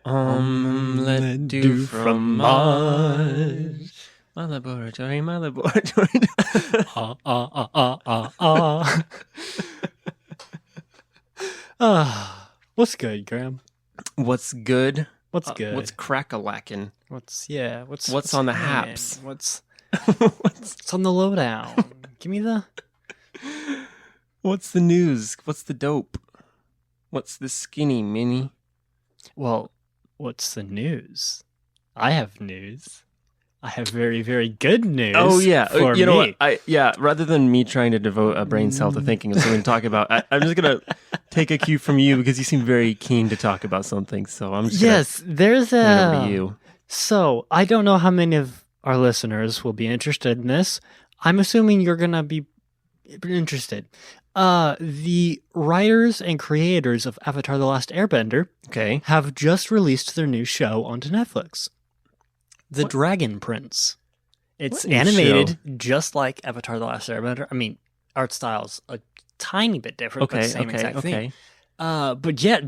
Omelette do from Mars. My laboratory, my laboratory. What's good, Graham? What's good? What's good? What's crack-a-lackin'? What's on the hanging? haps? What's on the lowdown? Give me the... What's the news? What's the dope? What's the skinny mini? Well, what's the news? I have news. I have very, very good news. Oh yeah, for you know me. what? Rather than me trying to devote a brain cell to thinking of something to talk about, I'm just gonna take a cue from you because you seem very keen to talk about something. So I'm just there's hand it over to you. So I don't know how many of our listeners will be interested in this. I'm assuming you're gonna be interested. The writers and creators of Avatar: The Last Airbender have just released their new show onto Netflix. The Dragon Prince. It's animated just like Avatar: The Last Airbender. I mean, art style's a tiny bit different, but the same exact thing. But yeah,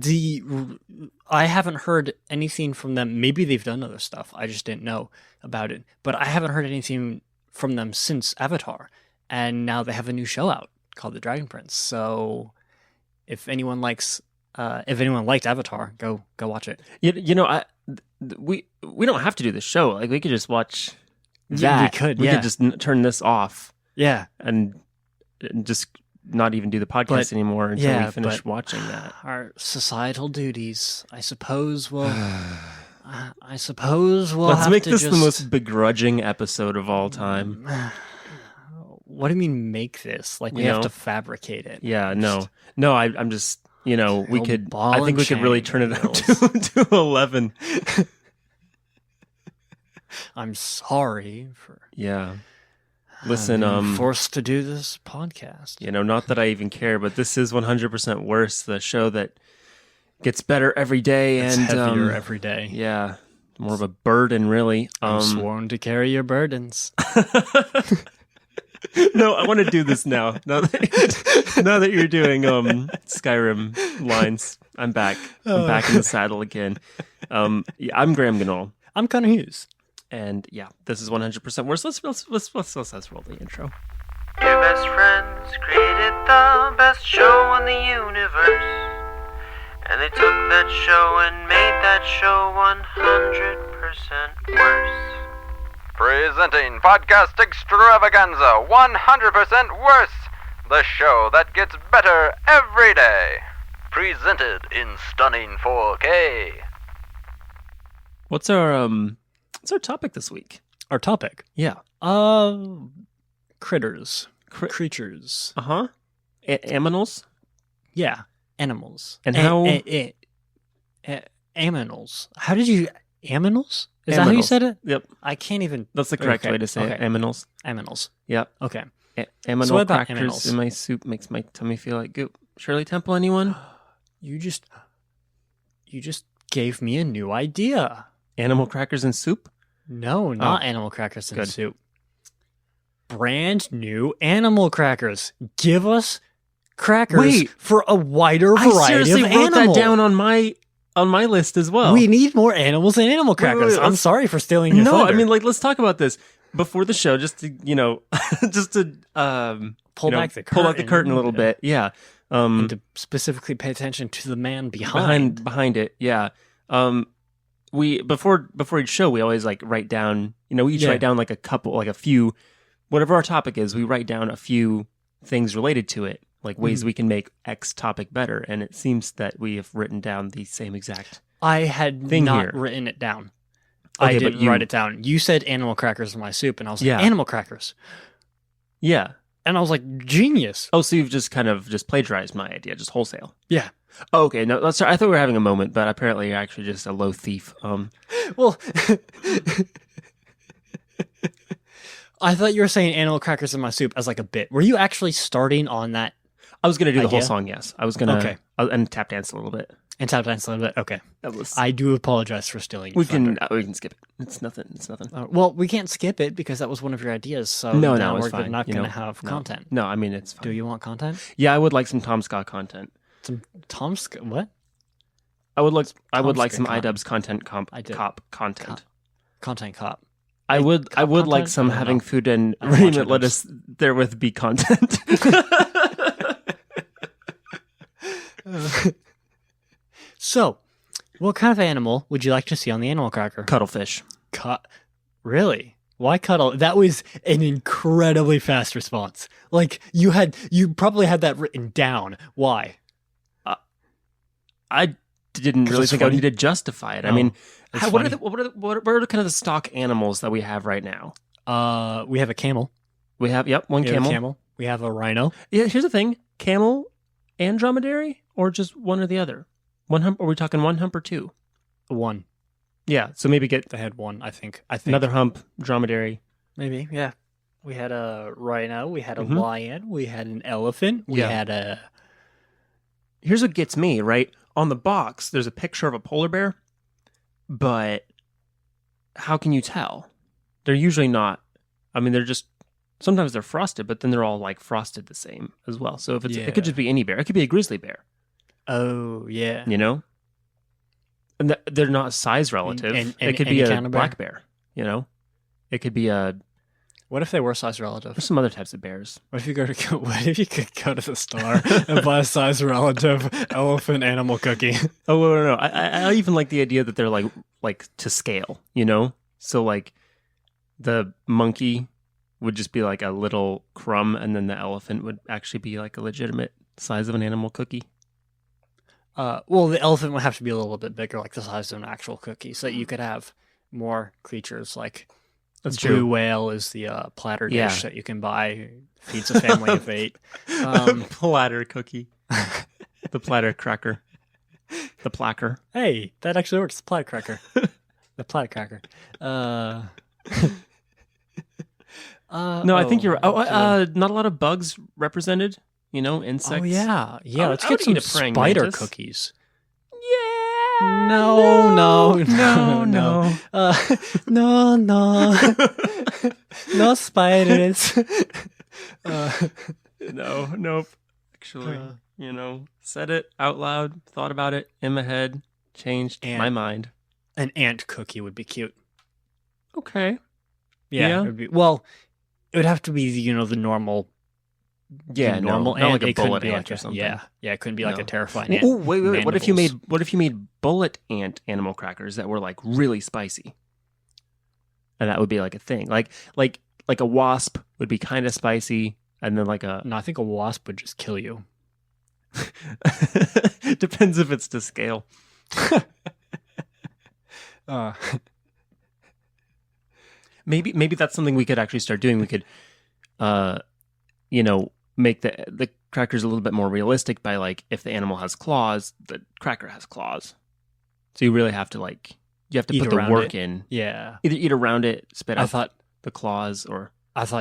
I haven't heard anything from them. Maybe they've done other stuff. I just didn't know about it. But I haven't heard anything from them since Avatar. And now they have a new show out called The Dragon Prince. So if anyone liked Avatar, go watch it. You know, we don't have to do the show. Like we could just watch that. Yeah, we could just turn this off. Yeah, and just not even do the podcast anymore until we finish watching that. Our societal duties, I suppose, will. Let's have make to this just... the most begrudging episode of all time. What do you mean make this? Like we have to fabricate it? Yeah, no. I'm just, we could, I think we could really turn it up to 11. I'm sorry for... Yeah. Listen, being forced to do this podcast. Not that I even care, but this is 100% worse. The show that gets better every day it's and heavier every day. Yeah. More of a burden, really. I'm sworn to carry your burdens. No, I want to do this now. Now that you're doing Skyrim lines, I'm back. I'm back in the saddle again. I'm Graham Ganol. I'm Connor Hughes. And yeah, this is 100% worse. Let's roll the intro. Your best friends created the best show in the universe. And they took that show and made that show 100% worse. Presenting Podcast Extravaganza 100% Worse, the show that gets better every day. Presented in stunning 4K. What's our topic this week? Our topic? Yeah. Critters. Creatures. Uh-huh. Aminals? Yeah. Animals. And how... Aminals. How did you... Aminals? Is that how you said it? Yep. I can't even... That's the correct way to say it. Aminals. Aminals. Yep. Okay. Aminal So what about crackers aminals? in my soup makes my tummy feel like goop. Shirley Temple, anyone? You just gave me a new idea. Animal crackers in soup? No, not animal crackers in soup. Brand new animal crackers. Give us crackers for a wider variety of animals. I seriously wrote that down on my list as well. We need more animals and animal crackers. I'm sorry for stealing your thunder. I mean, let's talk about this before the show, just to pull back the curtain a little bit. Yeah. And to specifically pay attention to the man behind it. Yeah. We before each show we always write down. We each write down a few, whatever our topic is. We write down a few things related to it. Like ways we can make X topic better, and it seems that we have written down the same exact. I had not written it down. Okay, I didn't write it down. You said animal crackers in my soup, and I was like, animal crackers. Yeah, and I was like, genius. Oh, so you've just kind of plagiarized my idea, just wholesale. Yeah. Oh, okay. No, I thought we were having a moment, but apparently you're actually just a low thief. Well. I thought you were saying animal crackers in my soup as a bit. Were you actually starting on that? I was going to do the whole song, yes. I was going to, and tap dance a little bit. Okay. I do apologize for stealing your thunder. We can skip it. It's nothing. Well, we can't skip it because that was one of your ideas, so no, we're fine. not going to have content. No, I mean, it's fine. Do you want content? Yeah, I would like some Tom Scott content. Some Tom Scott? What? I would like Com's some good, iDubbbz content I did. cop content. Content cop. I would cop like content? some I don't having know. food and I don't watch raiment lettuce therewith be content. So, what kind of animal would you like to see on the animal cracker? Cuttlefish. Really? Why cuddle? That was an incredibly fast response. Like you probably had that written down. Why? I didn't 'Cause really it's think I funny? would need to justify it. I Oh, mean, it's what are funny. what are the kind of the stock animals that we have right now? We have a camel. We have one We have camel. a camel. We have a rhino. Yeah, here's the thing: camel and dromedary, or just one or the other. One hump? Are we talking one hump or two? One. Yeah, so maybe get They had one. I think. another hump, dromedary. Maybe. Yeah. We had a rhino. We had a Mhm. lion. We had an elephant. We Yeah. had a. Here's what gets me, right? On the box, there's a picture of a polar bear, but how can you tell? They're usually not. I mean, they're just sometimes they're frosted, but then they're all like frosted the same as well. So if it could just be any bear. It could be a grizzly bear, Oh yeah. you know? And they're not size relative. And it could any be a kind of bear? black bear, you know? It could be What if they were size relative? there's some other types of bears. What if you what if you could go to the store and buy a size relative elephant animal cookie? Oh no. I even like the idea that they're like to scale, you know? So like the monkey would just be like a little crumb, and then the elephant would actually be like a legitimate size of an animal cookie. Well, the elephant would have to be a little bit bigger, like the size of an actual cookie, so that you could have more creatures. Like That's blue true. whale is the platter dish Yeah. that you can buy. Feeds a family of 8. Platter cookie. The platter cracker. The placker. Hey, that actually works. The platter cracker. The platter cracker. No, I think you're. God. Not a lot of bugs represented. You know, insects. Oh yeah, yeah. I Let's would get some eat a praying spider mantis. cookies. Yeah. No, no, no, no. No, no, no spiders. No, nope. Actually, you know, said it out loud, thought about it in my head, changed And- my mind. An ant cookie would be cute. Okay. Yeah, Yeah. It would be, well, it would have to be the normal. Yeah, the normal not ant. like a It couldn't bullet be ant like or something. Yeah, it couldn't be like No. a terrifying ant. Oh, wait. What if you Mandibles. made bullet ant animal crackers that were like really spicy? And that would be like a thing. Like a wasp would be kind of spicy, and then like a No, I think a wasp would just kill you. depends if it's to scale. Maybe that's something we could actually start doing. We could make the crackers a little bit more realistic by like if the animal has claws, the cracker has claws. So you really have to Eat put the around work it. in. Yeah, Either eat around it, spit I out thought the claws, or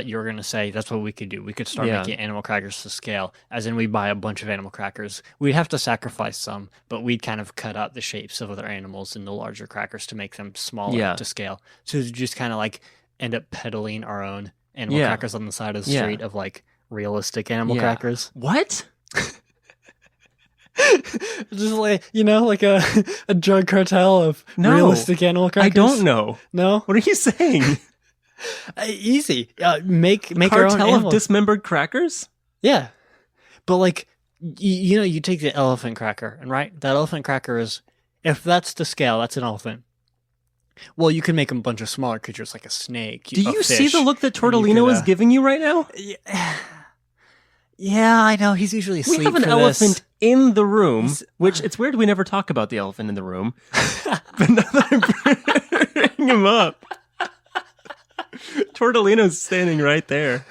you were gonna say that's what we could do. We could start Yeah. making animal crackers to scale, as in we buy a bunch of animal crackers. We'd have to sacrifice some, but we'd kind of cut out the shapes of other animals in the larger crackers to make them smaller Yeah. to scale. So to just kind of like end up peddling our own animal Yeah. crackers on the side of the Yeah. street of like realistic animal Yeah. crackers. what? Just like like a drug cartel of No. realistic animal crackers. I don't know. No, What are you saying? easy. Make our own Cartel animal. of dismembered crackers? Yeah, but like you take the elephant cracker, and right, that elephant cracker is, if that's the scale, that's an elephant. Well, you can make a bunch of smaller creatures like a snake. Do a you see fish. the look that you Tortellino could, is giving you right now? Yeah, I know. He's usually asleep. We have an for elephant this. in the room, He's- which it's weird we never talk about the elephant in the room. But now that I bring him up, Tortellino's standing right there.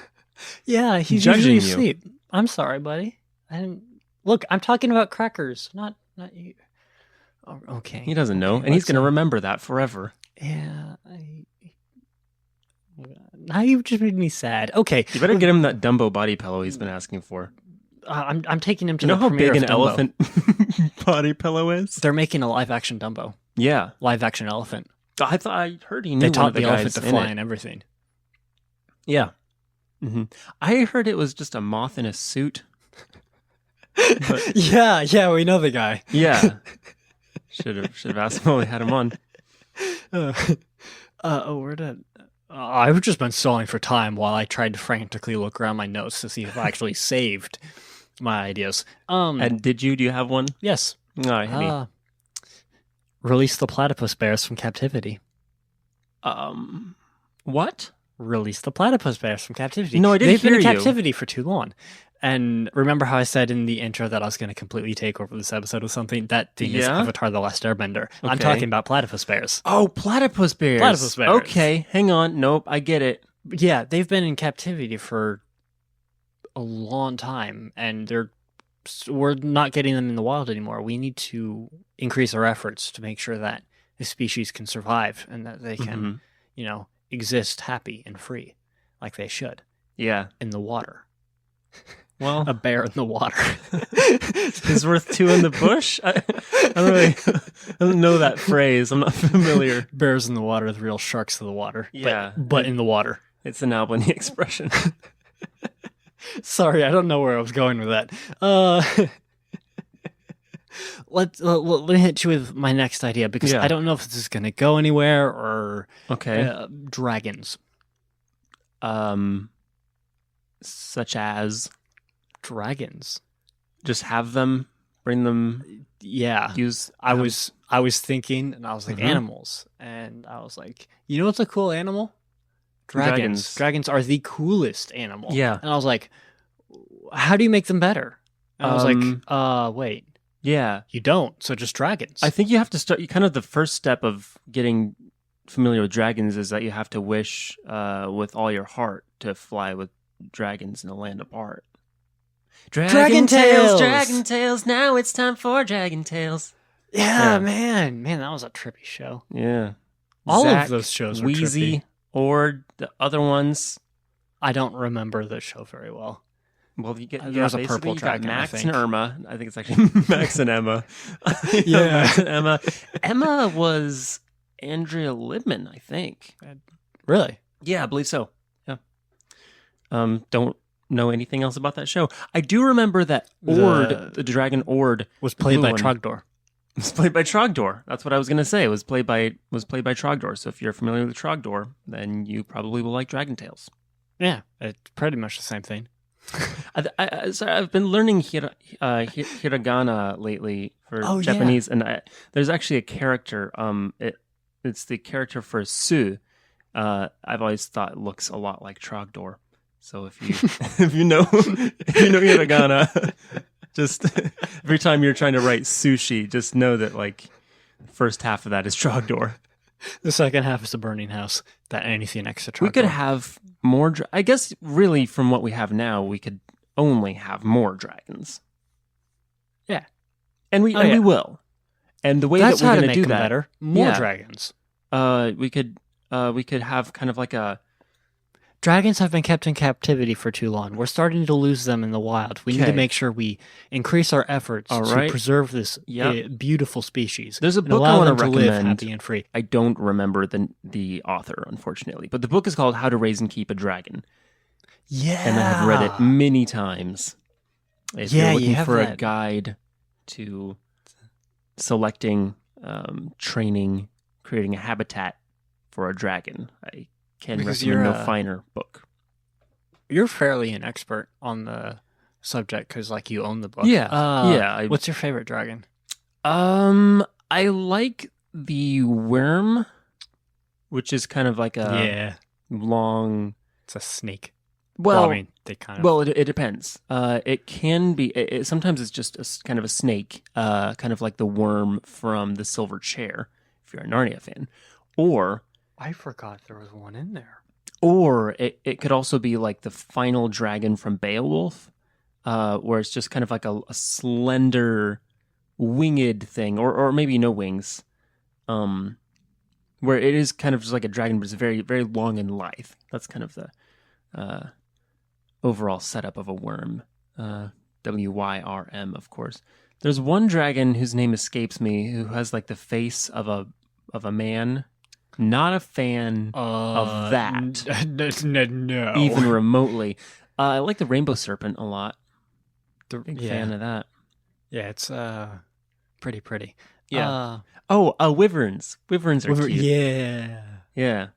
Yeah, he's Judging usually you. asleep. I'm sorry, buddy. I didn't look. I'm talking about crackers, not you. Oh, okay. He doesn't know, Okay, and he's let's, going to remember that forever. Yeah. Now you just made me sad. Okay, You better get him that Dumbo body pillow he's been asking for. I'm taking him to You know the how premiere big of an Dumbo. elephant body pillow is? They're making a live action Dumbo, Yeah. live action elephant. I heard he knew They one taught of the the elephant guys to in fly it. and everything. Yeah. I heard it was just a moth in a suit. But- Yeah, we know the guy. yeah. Should have asked him while we had him on. Where did... I've just been stalling for time while I tried to frantically look around my notes to see if I actually saved my ideas. And do you have one? Yes. All right, hit me. Release the platypus bears from captivity. What? Release the platypus bears from captivity. No, I didn't They've been in hear you. captivity for too long. And remember how I said in the intro that I was going to completely take over this episode with something? That thing is Yeah? Avatar: The Last Airbender. I'm Okay. talking about platypus bears. Oh, platypus bears. Platypus bears. Okay, hang on. Nope, I get it. Yeah, they've been in captivity for a long time, and we're not getting them in the wild anymore. We need to increase our efforts to make sure that the species can survive and that they can, Mhm. Exist happy and free like they should Yeah. in the water. Well, A bear in the water. is worth two in the bush? I don't know that phrase. I'm not familiar. Bears in the water, the real sharks of the water. Yeah. But in the water. It's an Albany expression. Sorry, I don't know where I was going with that. Let me hit you with my next idea because Yeah. I don't know if this is going to go anywhere or Okay. dragons. Such as Dragons. just have them, bring them, Yeah. use. I was thinking, and I was like, Mhm. animals. And I was like, you know what's a cool animal? Dragons. Dragons. Dragons are the coolest animal. Yeah. And I was like, how do you make them better? And I was Um, like, wait, Yeah. you don't. So just dragons. I think you have to start. Kind of the first step of getting familiar with dragons is that you have to wish with all your heart to fly with dragons in a land apart. Dragon Tales! Dragon Tales. Now it's time for Dragon Tales. yeah, Yeah. man, that was a trippy show. Yeah. All Zach, of those shows were Wheezy, trippy. or the other ones. I don't remember the show very well. Well, you get There was a basically purple you got dragon, I Max think. and Irma. I think it's actually Max and Emma. Yeah. Max and Emma. Emma was Andrea Libman, I think. Really? Yeah, I believe so. Yeah. Don't know anything else about that show. I do remember that Ord, the dragon Ord, Was played by Blue one. Trogdor. was played by Trogdor. That's what I was going to say. It was played by Trogdor. So if you're familiar with Trogdor, then you probably will like Dragon Tales. Yeah, it's pretty much the same thing. I've been learning hiragana lately for Oh, yeah. Japanese, and there's actually a character. It's the character for Su. I've always thought looks a lot like Trogdor. So if you if you know hiragana, just every time you're trying to write sushi, just know that like the first half of that is Trogdor. The second half is the burning house. That anything next to Trogdor. We could have more. I guess really from what we have now, we could only have more dragons. Yeah. And we Oh, yeah. will. And the way That's that we're how to going make do them that, better. More Yeah. dragons. we could have kind of like a Dragons have been kept in captivity for too long. We're starting to lose them in the wild. We need to Okay. make sure we increase our efforts All to right. preserve this Yep. beautiful species. There's a and book I allow wanna them to live recommend. happy and free. I don't remember the author, unfortunately, but the book is called How to Raise and Keep a Dragon, Yeah, and I have read it many times. If Yeah, you're you looking have for a that. guide to selecting, training, creating a habitat for a dragon, I can Because recommend you're no a- finer book. You're fairly an expert on the subject because, like, you own the book. Yeah, yeah. What's your favorite dragon? I like the worm, which is kind of like a long. It's a snake. Well, I mean, they kind of. Well, it depends. It can be. Sometimes it's just kind of a snake, kind of like the worm from the Silver Chair, if you're a Narnia fan, or I forgot there was one in there. it could also be like the final dragon from Beowulf, where it's just kind of like a slender, winged thing, or maybe no wings, where it is kind of just like a dragon, but it's very, very long and lithe. That's kind of the overall setup of a worm. WYRM, of course. There's one dragon whose name escapes me, who has like the face of a man. Not a fan of that, No. even remotely. I like the rainbow serpent a lot. The- Big yeah. fan of that. Yeah, it's pretty pretty. Yeah. Wyverns. Wyverns are cute. Yeah. Yeah.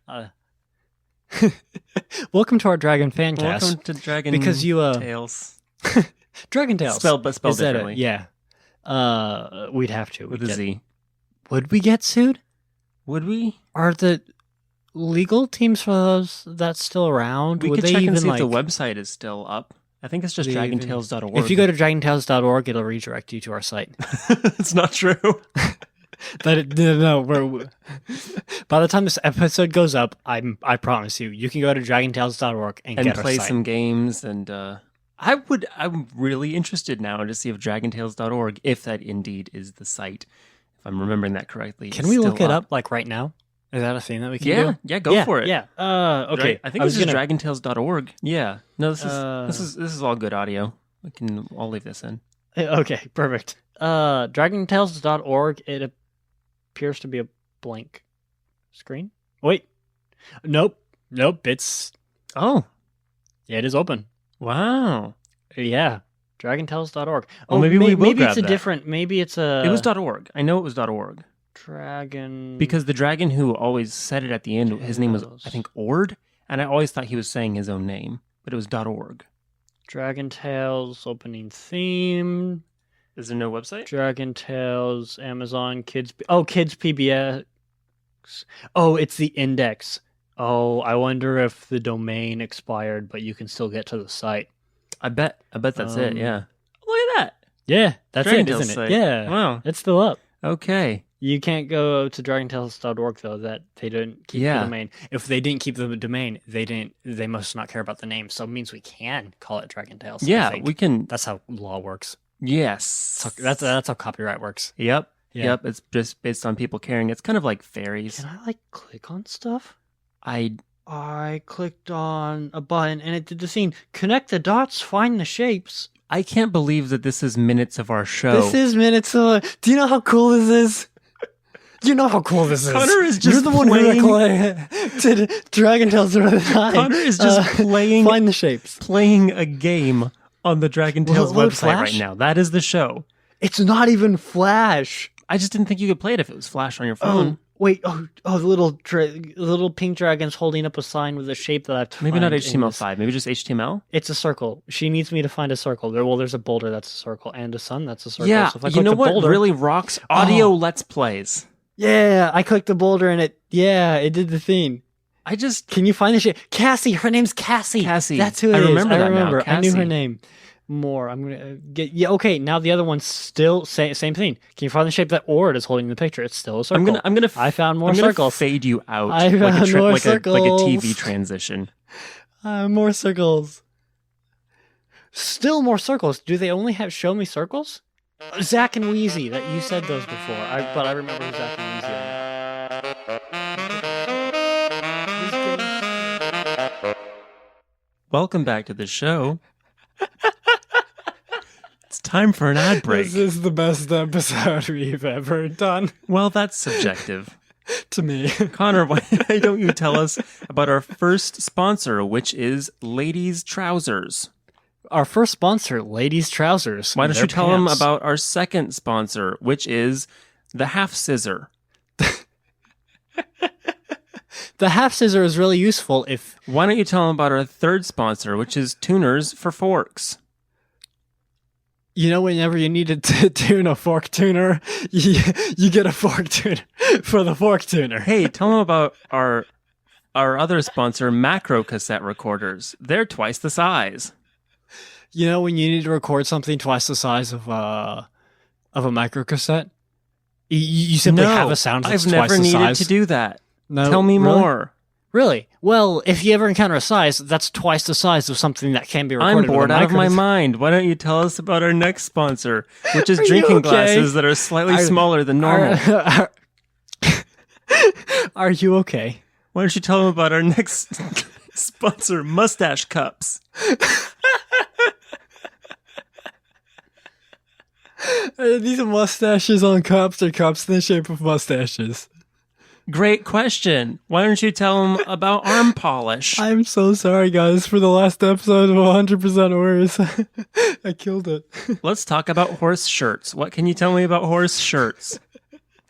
Welcome to our Dragon fan cast. Welcome to Dragon because you Tales. Dragon Tales. Spelled Is that differently. yeah. We'd have to. With a Z. Would we get sued? Would we? Are the legal teams for those that's still around? We Would could they check even and see like, if the website is still up. I think it's just they even- dragontales.org. If you go to dragontales.org, it'll redirect you to our site. It's not true. No. By the time this episode goes up, I promise you can go to dragontales.org and And get play our site. some games. And I'm really interested now to see if dragontales.org, if that indeed is the site, if I'm remembering that correctly. Can is we still look it up like right now? Is that a thing that we can do? Yeah, go for it. Yeah. Okay. I think this is dragontales.org. Yeah. No, this is all good audio. I'll leave this in. Okay, perfect. Dragontales.org, it appears to be a blank screen. Wait. Nope. It's Oh, it is open. wow. Yeah. Dragontales.org. Well, maybe we will maybe grab it's a that. different. Maybe it's a. It was .org. I know it was .org. Dragon. Because the dragon who always said it at the end, his name was, Tales. I think, Ord, and I always thought he was saying his own name, but it was .org. Dragon Tales opening theme. Is there no website? Dragon Tales, Amazon, Kids. Oh, Kids PBS. Oh, it's the index. Oh, I wonder if the domain expired, but you can still get to the site. I bet that's it. Yeah. Look at that. Yeah, that's Dragon it, Tales isn't it? site. Yeah. Wow. It's still up. Okay. You can't go to dragontales.org though. That they didn't keep the domain. If they didn't keep the domain, they must not care about the name. So it means we can call it Dragon Tales. I Yeah, think. we can. That's how law works. Yes. So that's how copyright works. Yep. Yeah. Yep. It's just based on people caring. It's kind of like fairies. Can I click on stuff? I clicked on a button and it did the scene. Connect the dots, find the shapes. can't believe that this is minutes of our show. This is minutes of. Do you know how cool this is? You know how cool this is. Connor is You're just the one playing- who did Dragon Tales the other time. Connor is just playing Find the shapes. playing a game on the Dragon Tales Will it website flash? right now. That is the show. It's not even Flash. I just didn't think you could play it if it was Flash on your phone. Wait. The little pink dragon's holding up a sign with a shape that I have to Maybe not find in this- HTML5. Maybe just HTML. It's a circle. She needs me to find a circle. There's a boulder that's a circle, and a sun that's a circle. Yeah. So if I You click know the what boulder, really rocks audio Let's Plays? Yeah, I clicked the boulder and it did the thing. I just Can you find the shape? Cassie. Her name's Cassie. Cassie. That's who it I is. remember that now, I knew her Cassie. name. More. I'm gonna get. Yeah. Okay. Now the other one's still same thing. Can you find the shape that Ord is holding in the picture? It's still a circle. I'm gonna I found more I'm gonna circles. fade you out I like found more like a TV circles. transition. More circles. Still more circles. Do they only have show me circles? Zach and Wheezy. That you said those before. But I remember Zach and Wheezy. Welcome back to the show. It's time for an ad break. This is the best episode we've ever done. Well, that's subjective. To me. Connor, why don't you tell us about our first sponsor, which is Ladies Trousers? Our first sponsor, Ladies Trousers. Why don't Their you tell them pants. about our second sponsor, which is the Half Scissor? The half scissor is really useful if Why don't you tell them about our third sponsor, which is Tuners for Forks? whenever you need to tune a fork tuner, you get a fork tuner for the fork tuner. Hey, tell them about our other sponsor, Macro Cassette Recorders. They're twice the size. When you need to record something twice the size of a microcassette, you simply have a sound that's I've twice never the needed size. to do that. No, Tell me really? more. Really? Well, if you ever encounter a size, that's twice the size of something that can be recorded. I'm bored with a out of my microcassette. mind. Why don't you tell us about our next sponsor, which is Are you drinking okay? glasses that are slightly smaller than normal? Are you okay? Why don't you tell them about our next sponsor, Mustache Cups? These mustaches on cups are cups in the shape of mustaches. Great question. Why don't you tell them about arm polish? I'm so sorry, guys, for the last episode of 100% Worse. I killed it. Let's talk about horse shirts. What can you tell me about horse shirts?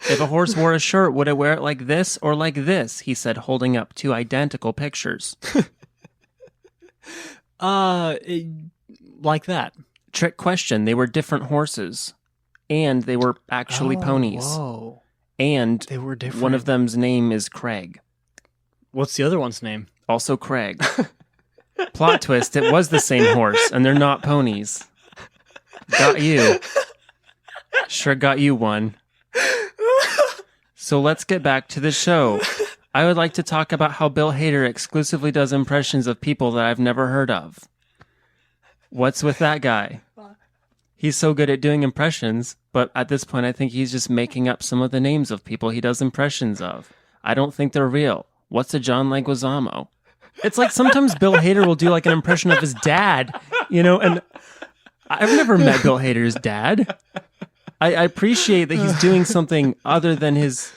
If a horse wore a shirt, would it wear it like this or like this? He said, holding up 2 identical pictures. Like that. Trick question. They were different horses. And they were actually ponies. Whoa. And They were different. one of them's name is Craig. What's the other one's name? Also Craig. Plot twist, it was the same horse, and they're not ponies. Got you. Sure got you one. So let's get back to the show. I would like to talk about how Bill Hader exclusively does impressions of people that I've never heard of. What's with that guy? He's so good at doing impressions, but at this point I think he's just making up some of the names of people he does impressions of. I don't think they're real. What's a John Leguizamo? It's like sometimes Bill Hader will do like an impression of his dad, and I've never met Bill Hader's dad. I appreciate that he's doing something other than his,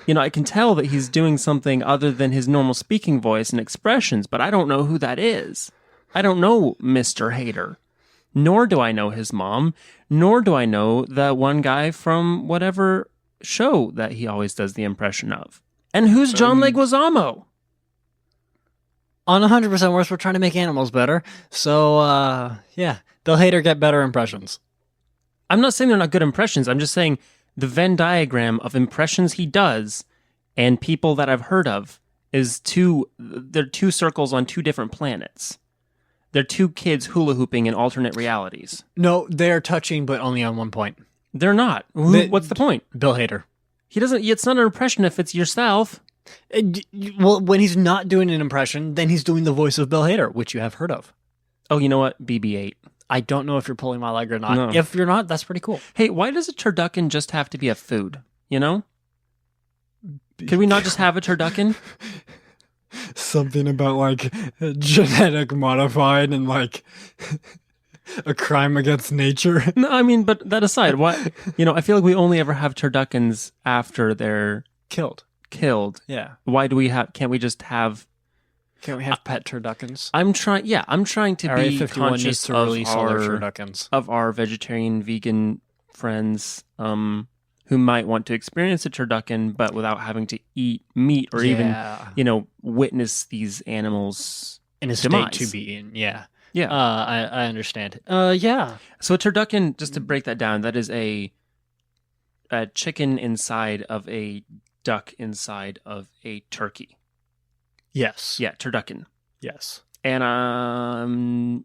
I can tell that he's doing something other than his normal speaking voice and expressions, but I don't know who that is. I don't know Mr. Hader, nor do I know his mom, nor do I know that one guy from whatever show that he always does the impression of. And who's John Leguizamo? On 100% Worse, we're trying to make animals better. So, Bill Hader get better impressions. I'm not saying they're not good impressions. I'm just saying the Venn diagram of impressions he does and people that I've heard of is they're 2 circles on 2 different planets. They're 2 kids hula hooping in alternate realities. No, they're touching, but only on one point. They're not. What's the point? Bill Hader. It's not an impression if it's yourself. Well, when he's not doing an impression, then he's doing the voice of Bill Hader, which you have heard of. Oh, you know what? BB-8. I don't know if you're pulling my leg or not. No. If you're not, that's pretty cool. Hey, why does a turducken just have to be a food? Could we not just have a turducken? Something about like genetic modified and like a crime against nature. No, I mean, but that aside, what I feel like we only ever have turduckens after they're Killed. Yeah. Why do we have? Can't we just have? Can't we have pet turduckens? I'm trying to Area be 51 needs conscious to of release all their turduckens. of our vegetarian, vegan friends, who might want to experience a turducken, but without having to eat meat or even, witness these animals in a demise. state to be in. Yeah. Yeah. I understand. Yeah. So a turducken, just to break that down, that is a chicken inside of a duck inside of a turkey. Yes. Yeah, turducken. Yes. And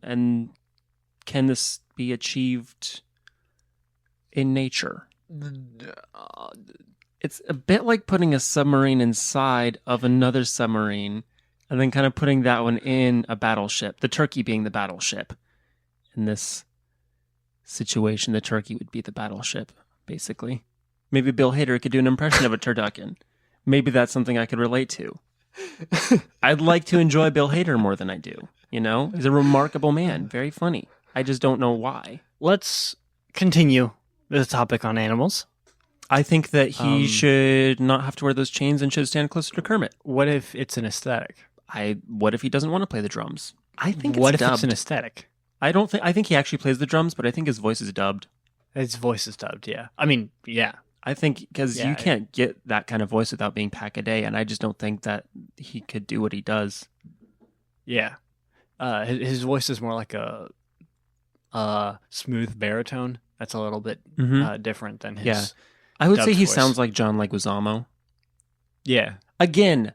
can this be achieved in nature? It's a bit like putting a submarine inside of another submarine and then kind of putting that one in a battleship, the turkey being the battleship. In this situation, the turkey would be the battleship, basically. Maybe Bill Hader could do an impression of a turducken. Maybe that's something I could relate to. I'd like to enjoy Bill Hader more than I do. He's a remarkable man, very funny. I just don't know why. Let's continue the topic on animals. I think that he should not have to wear those chains and should stand closer to Kermit. What if it's an aesthetic? What if he doesn't want to play the drums? I think what it's if dubbed. it's an aesthetic? I think he actually plays the drums, but I think his voice is dubbed. His voice is dubbed, yeah. I mean, yeah. I think because you can't get that kind of voice without being Pack-a-Day, and I just don't think that he could do what he does. Yeah. His voice is more like a smooth baritone. That's a little bit different than his. Yeah. I would say he voice. sounds like John Leguizamo. Yeah. Again,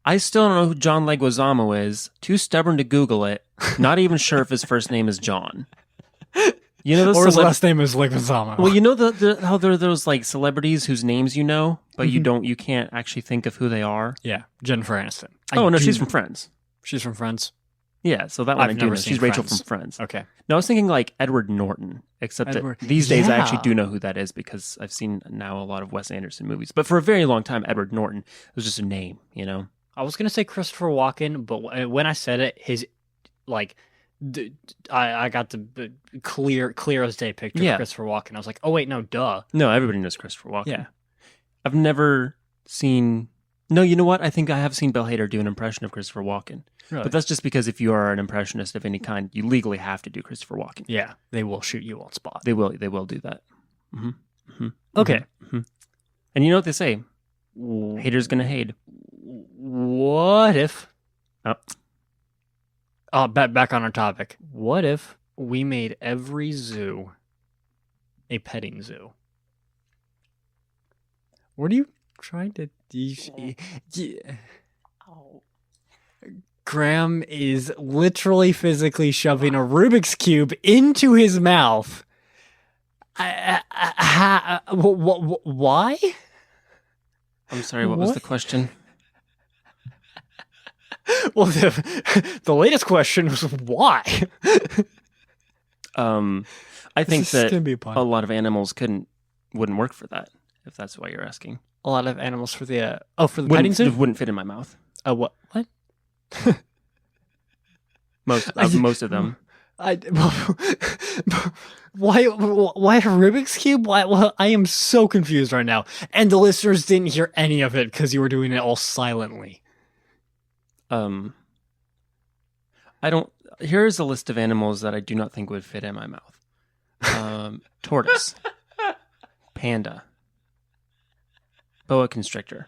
I still don't know who John Leguizamo is. Too stubborn to Google it. Not even sure if his first name is John. Those or his last name is Leguizamo. Well, how there are those like celebrities whose names you know, but you can't actually think of who they are. Yeah, Jennifer Aniston. She's from Friends. She's from Friends. Yeah, so that one I've I do never know. seen She's Rachel Friends. from Friends. Okay. No, I was thinking like Edward Norton, except Edward- that these days I actually Yeah. do know who that is because I've seen now a lot of Wes Anderson movies. But for a very long time, Edward Norton was just a name, I was gonna say Christopher Walken, but when I said it, his like, I got the clear as day picture of Christopher Walken. I was like, oh wait, no, duh. No, everybody knows Christopher Walken. Yeah. I've never seen. No, you know what? I think I have seen Bill Hader do an impression of Christopher Walken. Really? But that's just because if you are an impressionist of any kind, you legally have to do Christopher Walken. Yeah, they will shoot you on spot. They will do that. Okay. And you know what they say? Haters gonna hate. What if... Oh. Back on our topic. What if we made every zoo a petting zoo? What are you trying to... Graham is literally physically shoving a Rubik's Cube into his mouth. Why? I'm sorry, what was the question? Well, the latest question was why? I think This is that gonna be a pun. a lot of animals wouldn't work for that, if that's why you're asking. A lot of animals for the for the petting zoo? Wouldn't fit in my mouth. What? Most of them. Why a Rubik's Cube? Why? Well, I am so confused right now. And the listeners didn't hear any of it because you were doing it all silently. Here's a list of animals that I do not think would fit in my mouth. Tortoise. Panda. Boa constrictor.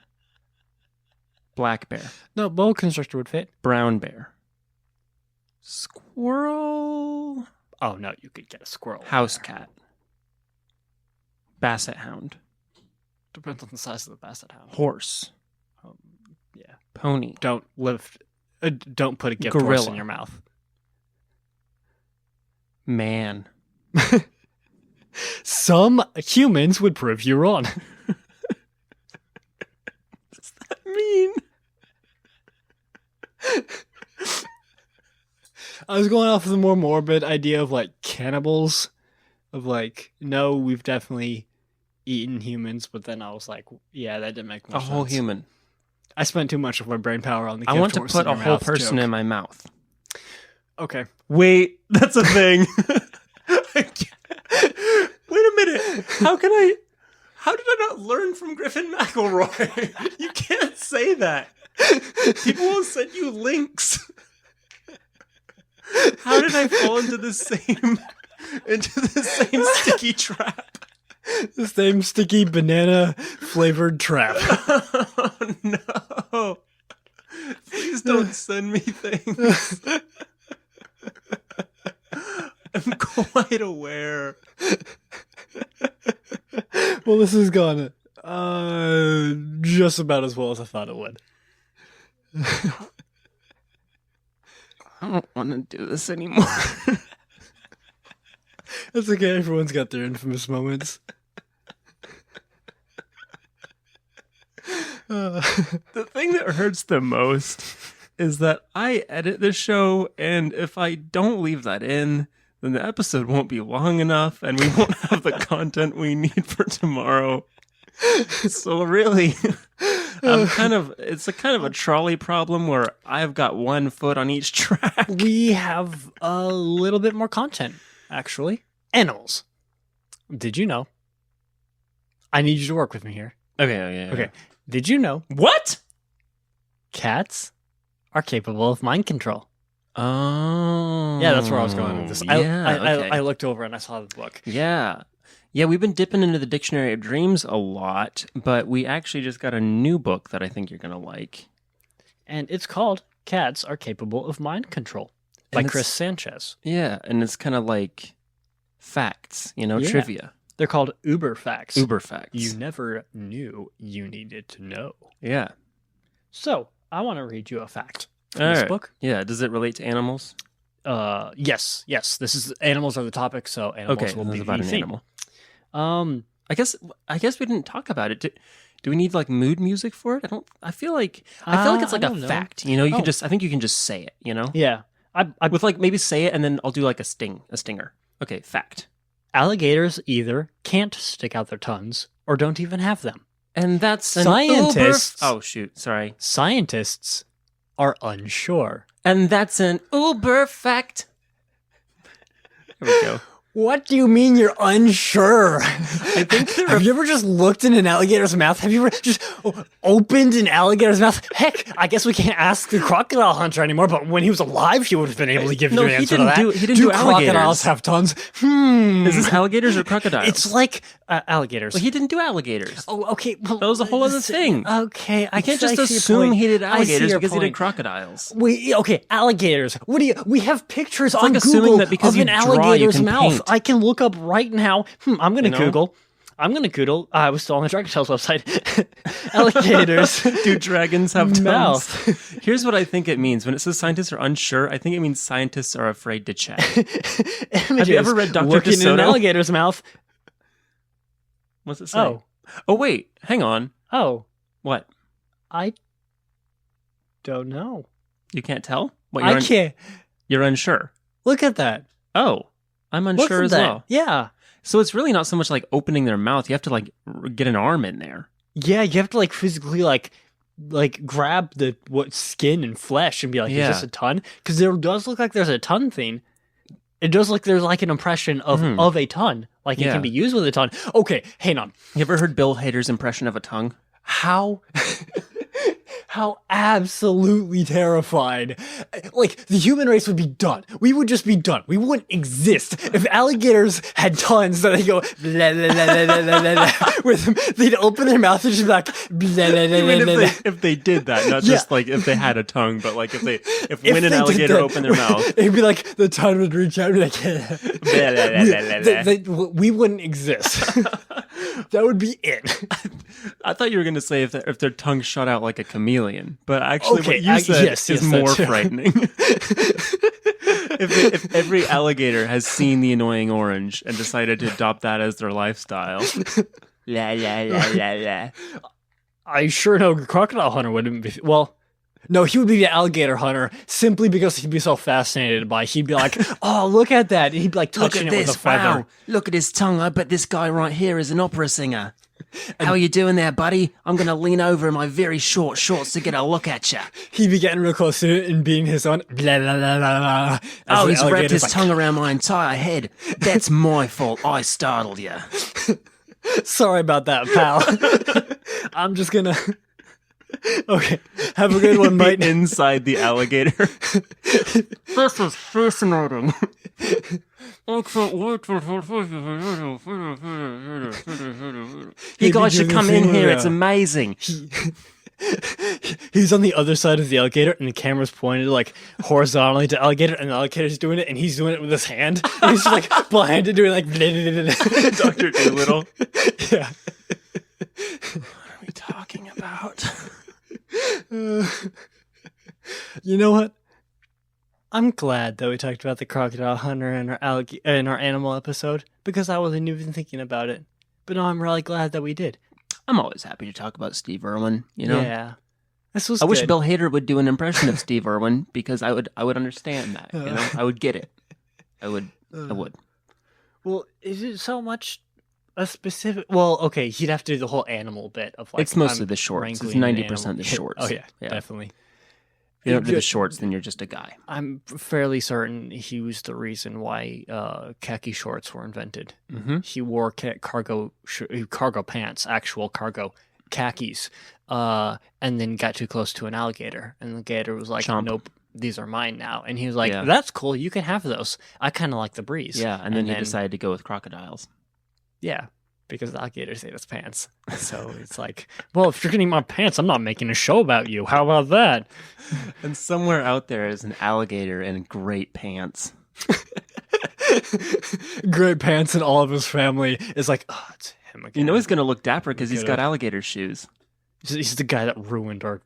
Black bear. No, boa constrictor would fit. Brown bear. Squirrel. Oh, no, you could get a squirrel. House cat. Basset hound. Depends on the size of the basset hound. Horse. Yeah. Pony. Don't put a gift horse Gorilla. in your mouth. Man. Some humans would prove you wrong. What's that mean? I was going off of the more morbid idea of like cannibals, of like, no, we've definitely eaten humans, but then I was like, yeah, that didn't make much sense. A whole human. I spent too much of my brain power on the I gift want to horse put in a your whole mouth person joke. in my mouth. Okay. Wait, that's a thing. Wait a minute. How did I not learn from Griffin McElroy? You can't say that. People will send you links. How did I fall into the same sticky trap? The same sticky banana flavored trap. Oh no. Please don't send me things. I'm quite aware. Well, this has gone just about as well as I thought it would. I don't want to do this anymore. It's okay, everyone's got their infamous moments. The thing that hurts the most is that I edit this show, and if I don't leave that in, then the episode won't be long enough, and we won't have the content we need for tomorrow. So really, it's a kind of a trolley problem where I've got one foot on each track. We have a little bit more content, actually. Animals. Did you know? I need you to work with me here. Okay. Did you know What? cats are capable of mind control? Oh. Yeah, that's where I was going with this. Okay. I looked over and I saw the book. Yeah. Yeah, we've been dipping into the Dictionary of Dreams a lot, but we actually just got a new book that I think you're going to like. And it's called Cats Are Capable of Mind Control by And it's- Chris Sanchez. Yeah, and it's kind of like facts, Yeah. trivia. They're called Uber Facts. Uber facts. You never knew you needed to know. Yeah. So, I want to read you a fact from All this right. book. Yeah, does it relate to animals? Yes. This is animals are the topic, so animals Okay, will this be is about the an theme. animal. I I guess we didn't talk about it. Do we need like mood music for it? I feel like it's like I a don't know. fact. You Oh. can just I think you can just say it, Yeah. I With like maybe say it and then I'll do like a stinger. Okay, fact. Alligators either can't stick out their tongues or don't even have them. And that's an Scientists- Oh shoot, sorry. Scientists are unsure. And that's an uber fact. Here we go. What do you mean you're unsure? I think Have you ever just looked in an alligator's mouth? Have you ever just opened an alligator's mouth? Heck, I guess we can't ask the crocodile hunter anymore, but when he was alive, he would have been able to give you an answer to that. He didn't do alligators. Crocodiles have tons? Is this alligators or crocodiles? It's like alligators. Well, he didn't do alligators. Oh, okay. Well, That was a whole other thing. Okay, I can't just assume he did alligators because he did crocodiles. Okay, alligators. We have pictures on like assuming Google that because of you an draw, you alligator's can mouth. paint. I can look up right now. I'm gonna You know? Google. I was still on the Dragon Tales website. Alligators. Do dragons have tongues? Mouth. Here's what I think it means. When it says scientists are unsure, I think it means scientists are afraid to check. Have you ever read Dr. Looking in an DeSoto? alligator's mouth. What's it say? Oh, wait. Hang on. Oh, What? I don't know. You can't tell? What, I can't. You're unsure. Look at that. Oh, I'm Look unsure at as that. well. Yeah. So it's really not so much like opening their mouth. You have to like get an arm in there. Yeah, you have to like physically like grab the skin and flesh and be like, Yeah. is this a ton? Because there does look like there's a ton thing. It does look there's like an impression of a ton. Like it Yeah. can be used with a ton. Okay, hang on. You ever heard Bill Hader's impression of a tongue? How how absolutely terrified. Like the human race would be done. We would just be done. We wouldn't exist. If alligators had tons that they go blah, blah, blah, blah, blah, blah, blah, with them, they'd open their mouth and just be like blah, blah, blah, Even blah, blah. if they did that, not Yeah. just like if they had a tongue, but like if If when they an did alligator that, opened their mouth. it'd be like the tongue would reach out and be like Blah, blah, blah, blah, blah. we wouldn't exist. That would be it. I thought you were going to say if their tongue shot out like a chameleon, but actually Okay, what you said yes, is that more too. frightening. if every alligator has seen the annoying orange and decided to adopt that as their lifestyle. La la la la la. I sure know a crocodile hunter wouldn't be. Well, no, he would be the alligator hunter simply because he'd be so fascinated by. He'd be like, "Oh, look at that!" And he'd be like touching it with a feather. Wow. Look at his tongue. I bet this guy right here is an opera singer. How are you doing there, buddy? I'm going to lean over in my very short shorts to get a look at you. He'd be getting real close to it and being his own. Blah, blah, blah, blah, blah, Oh, he's wrapped his like, tongue around my entire head. That's my fault. I startled you. Sorry about that, pal. I'm just gonna. Okay, have a good one, mate. Inside the alligator. This is fascinating. I can't wait You guys should come in here. It's amazing. He's on the other side of the alligator, and the camera's pointed like horizontally to alligator, and the alligator's doing it, and he's doing it with his hand. And he's just like behind it, doing like Dr. Dolittle. Yeah. What are we talking about? You know what? I'm glad that we talked about the crocodile hunter in our animal episode because I wasn't even thinking about it. But no, I'm really glad that we did. I'm always happy to talk about Steve Irwin. You know, Yeah, this was. I wish good. Bill Hader would do an impression of Steve Irwin because I would understand that. You know, I would get it. I would. Well, is it so much a specific? Well, okay, he'd have to do the whole animal bit of like. It's mostly I'm the shorts. It's wrangling an 90% the animal. shorts. Oh yeah, Yeah. definitely. If you don't do the shorts, then you're just a guy. I'm fairly certain he was the reason why khaki shorts were invented. Mm-hmm. He wore cargo pants, actual cargo khakis, and then got too close to an alligator, and the gator was like, Chomp. "Nope, these are mine now." And he was like, Yeah. "That's cool. You can have those. I kind of like the breeze." Yeah, and then he decided to go with crocodiles. Yeah, because the alligators ate his pants. So it's like, well, if you're gonna eat my pants, I'm not making a show about you. How about that? And somewhere out there is an alligator in great pants. Great pants, and all of his family is like, oh, it's him again. You know he's going to look dapper because he's Could've. got alligator shoes. He's the guy that ruined our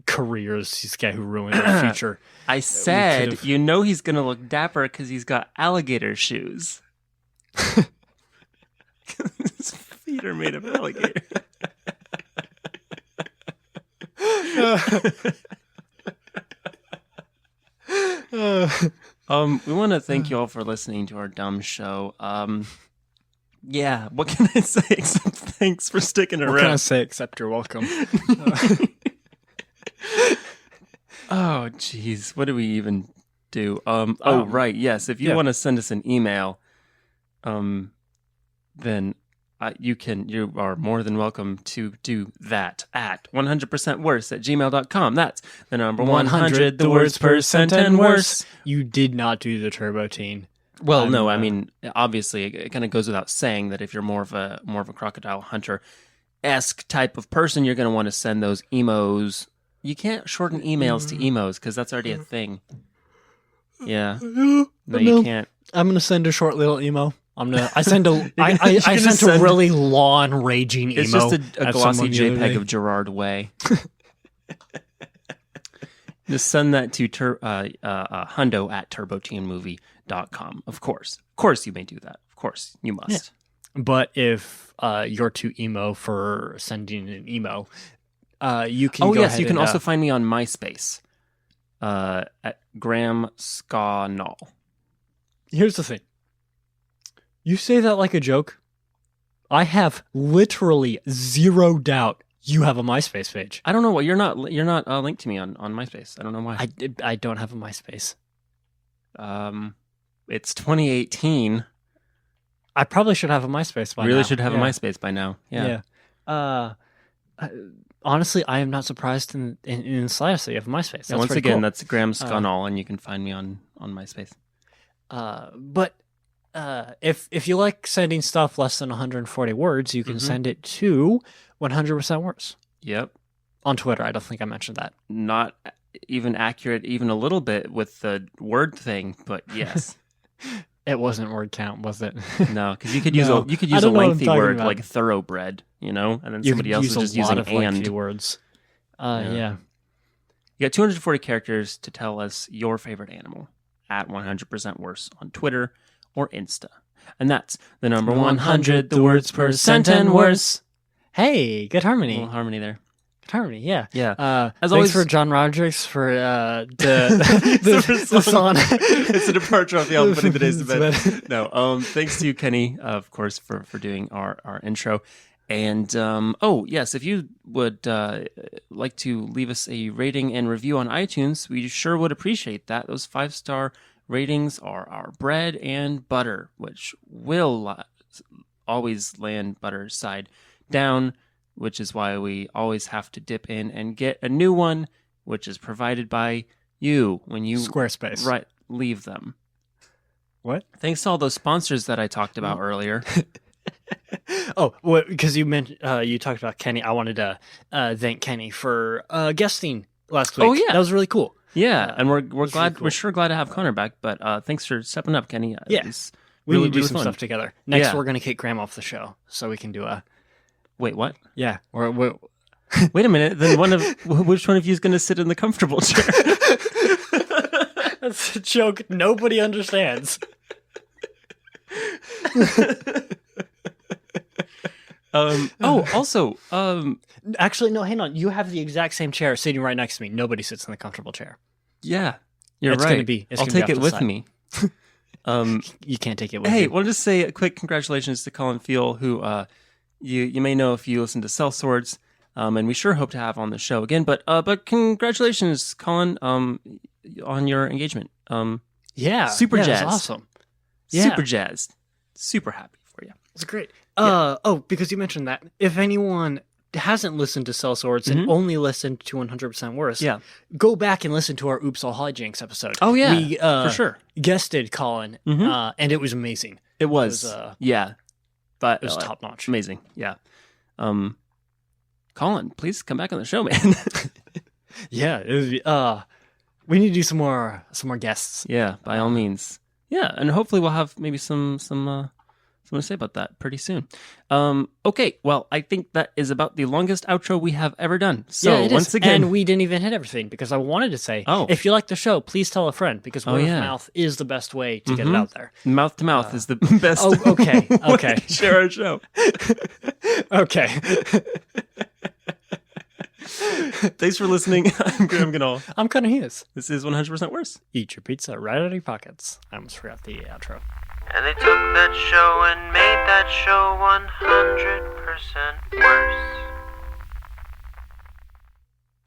careers. He's the guy who ruined our future. I said, could've- you know he's going to look dapper because he's got alligator shoes. His feet are made of alligator. We want to thank you all for listening to our dumb show. Yeah, what can I say except thanks for sticking What can I around? say except you're welcome? Oh, jeez, what do we even do? Oh, right, yes. If you yeah. want to send us an email, then you are more than welcome to do that at 100%worse at gmail.com. That's the number 100, the words percent and worse. You did not do the Turbo Teen. Well, no, I mean, obviously, it kind of goes without saying that if you're more of a crocodile hunter-esque type of person, you're going to want to send those emos. You can't shorten emails to emos because that's already a thing. Yeah, no, you can't. I'm gonna send a short little emo. I sent a really long raging emo. It's just a glossy JPEG of Gerard Way. Just send that to hundo at turboteenmovie.com. Of course you may do that. Of course you must. Yeah. But if you're too emo for sending an emo, you can. Oh yes, you can also find me on MySpace at Graham Scanall. Here's the thing. You say that like a joke. I have literally zero doubt you have a MySpace page. I don't know what you're not linked to me on MySpace. I don't know why. I don't have a MySpace. It's 2018. I probably should have a MySpace by now. Really should have a MySpace by now. Yeah. Honestly, I am not surprised in the slightest that you have a MySpace. Yeah, once again, that's Graham Scanall, and you can find me on MySpace. But if you like sending stuff less than 140 words, you can send it to 100% worse. Yep. On Twitter. I don't think I mentioned that. Not even accurate even a little bit with the word thing, but yes. It wasn't word count, was it? No, because you could use a lengthy word like thoroughbred, and then somebody else is just using and words. Yeah. You got 240 characters to tell us your favorite animal at 100% worse on Twitter or Insta. And that's the number 100, the words percent and worse. Hey, good harmony. A little harmony there. Good harmony, yeah. Yeah. As always, for John Roderick's for the song. It's a departure off the album, Putting the Days to Bed. No, thanks to Kenny, of course, for doing our intro. And, yes, if you would like to leave us a rating and review on iTunes, we sure would appreciate that. Those 5-star ratings are our bread and butter, which will always land butter side down, which is why we always have to dip in and get a new one, which is provided by you when you Squarespace leave them. What? Thanks to all those sponsors that I talked about earlier. Oh, well, because you mentioned you talked about Kenny. I wanted to thank Kenny for guesting last week. Oh yeah, that was really cool. Yeah, and we're glad really cool. We're sure glad to have Connor back. But thanks for stepping up, Kenny. Yeah, we need to do some stuff together. Next, we're gonna kick Graham off the show so we can do a. Wait, what? Yeah, wait a minute. Then which one of you is gonna sit in the comfortable chair? That's a joke nobody understands. Also, actually, no, hang on. You have the exact same chair sitting right next to me. Nobody sits in the comfortable chair. Yeah, you're it's right. I'll take it with me. You can't take it with you. Hey, we'll just say a quick congratulations to Colin Field, who you may know if you listen to Cell Swords, and we sure hope to have on the show again. But congratulations, Colin, on your engagement. Yeah, super jazzed. That's awesome. Yeah. Super jazzed. Super happy for you. It's great. Because you mentioned that. If anyone hasn't listened to Cell Swords and only listened to 100% Worse, go back and listen to our Oops All Hijinks episode. Oh, yeah, we, for sure. Guested Colin, and it was amazing. It was yeah. But it was top-notch. Amazing, yeah. Colin, please come back on the show, man. Yeah, it was, we need to do some more guests. Yeah, by all means. Yeah, and hopefully we'll have maybe some something to say about that pretty soon. Okay, well, I think that is about the longest outro we have ever done. So once again, and we didn't even hit everything because I wanted to say, if you like the show, please tell a friend because word of mouth is the best way to get it out there. Mouth to mouth is the best. Oh, okay, okay. Share our show. Okay. Thanks for listening. I'm Graham Ganol. I'm Connor Hughes. This is 100% Worse. Eat your pizza right out of your pockets. I almost forgot the outro. And they took that show and made that show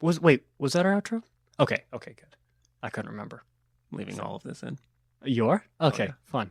100% worse. Was that our outro? Okay, good. I couldn't remember. Leaving all of this in. You are? Okay, fun.